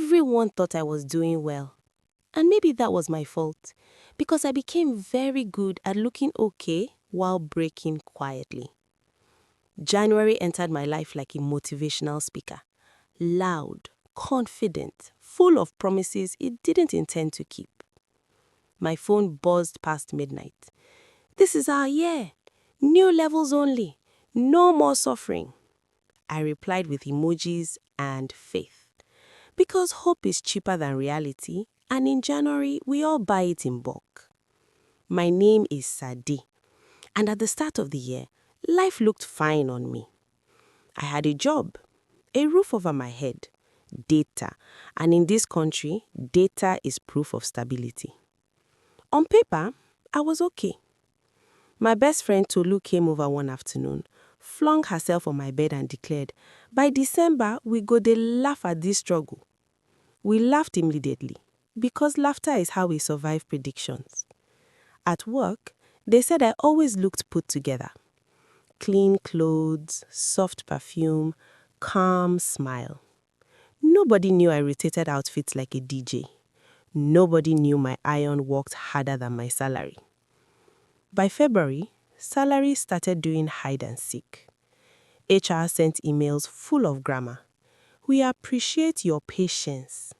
Everyone thought I was doing well. And maybe that was my fault, because I became very good at looking okay while breaking quietly. January entered my life like a motivational speaker. Loud, confident, full of promises it didn't intend to keep. My phone buzzed past midnight. This is our year. New levels only. No more suffering. I replied with emojis and faith. Because hope is cheaper than reality, and in January, we all buy it in bulk. My name is Sadi, and at the start of the year, life looked fine on me. I had a job, a roof over my head, data, and in this country, data is proof of stability. On paper, I was okay. My best friend Tolu came over one afternoon, flung herself on my bed and declared, by December, we go dey laugh at this struggle. We laughed immediately, because laughter is how we survive predictions. At work, they said I always looked put together. Clean clothes, soft perfume, calm smile. Nobody knew I rotated outfits like a DJ. Nobody knew my iron worked harder than my salary. By February, salary started doing hide and seek. HR sent emails full of grammar. We appreciate your patience.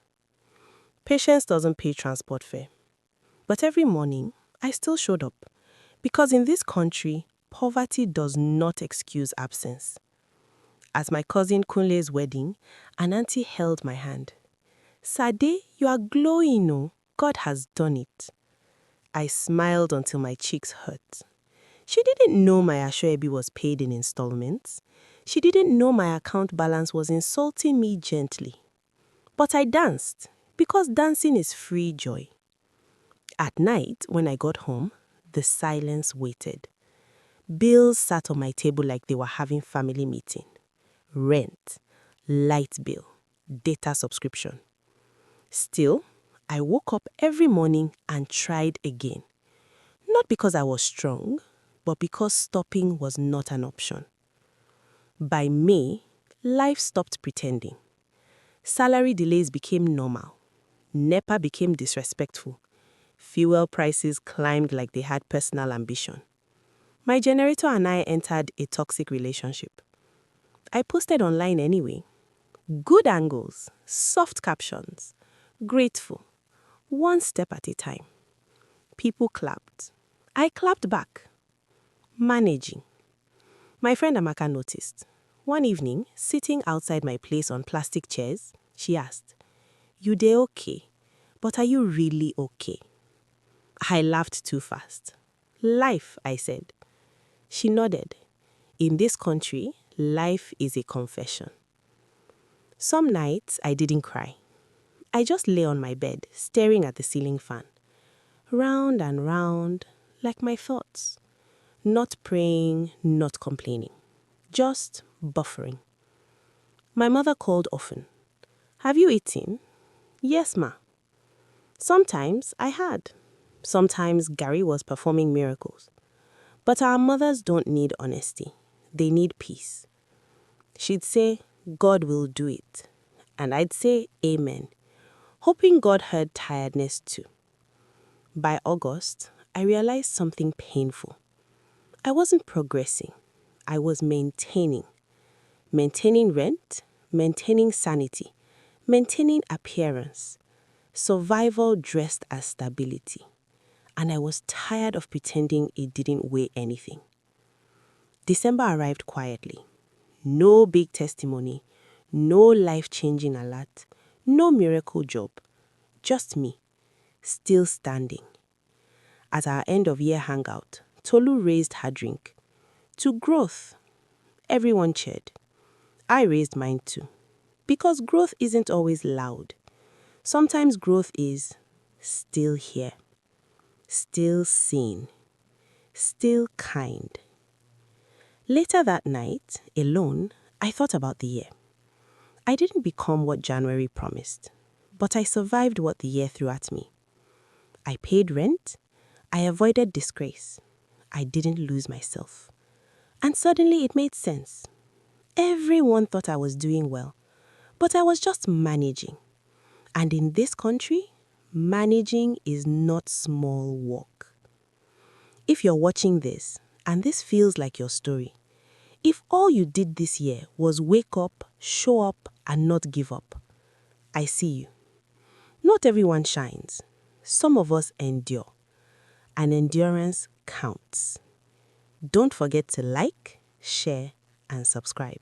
Patience doesn't pay transport fare. But every morning, I still showed up. Because in this country, poverty does not excuse absence. At my cousin Kunle's wedding, an auntie held my hand. Sade, you are glowing, oh. God has done it. I smiled until my cheeks hurt. She didn't know my Ashoebi was paid in installments. She didn't know my account balance was insulting me gently. But I danced, because dancing is free joy. At night, when I got home, the silence waited. Bills sat on my table like they were having family meeting. Rent, light bill, data subscription. Still, I woke up every morning and tried again. Not because I was strong, but because stopping was not an option. By May, life stopped pretending. Salary delays became normal. NEPA became disrespectful. Fuel prices climbed like they had personal ambition. My generator and I entered a toxic relationship. I posted online anyway. Good angles, soft captions, grateful, one step at a time. People clapped. I clapped back. Managing. My friend Amaka noticed. One evening, sitting outside my place on plastic chairs, she asked, "You dey okay, but are you really okay?" I laughed too fast. Life, I said. She nodded. In this country, life is a confession. Some nights, I didn't cry. I just lay on my bed, staring at the ceiling fan. Round and round, like my thoughts. Not praying, not complaining. Just buffering. My mother called often. "Have you eaten?" "Yes, ma." Sometimes I had. Sometimes Gary was performing miracles. But our mothers don't need honesty. They need peace. She'd say, "God will do it." And I'd say, "Amen," hoping God heard tiredness too. By August, I realized something painful. I wasn't progressing. I was maintaining. Maintaining rent, maintaining sanity, maintaining appearance. Survival dressed as stability. And I was tired of pretending it didn't weigh anything. December arrived quietly. No big testimony, no life-changing alert, no miracle job. Just me, still standing. At our end-of-year hangout, Tolu raised her drink. To growth. Everyone cheered. I raised mine too. Because growth isn't always loud. Sometimes growth is still here. Still seen, still kind. Later that night, alone, I thought about the year. I didn't become what January promised, but I survived what the year threw at me. I paid rent, I avoided disgrace, I didn't lose myself. And suddenly it made sense. Everyone thought I was doing well, but I was just managing. And in this country, managing is not small work. If you're watching this, and this feels like your story, if all you did this year was wake up, show up, and not give up, I see you. Not everyone shines. Some of us endure. And endurance counts. Don't forget to like, share, and subscribe.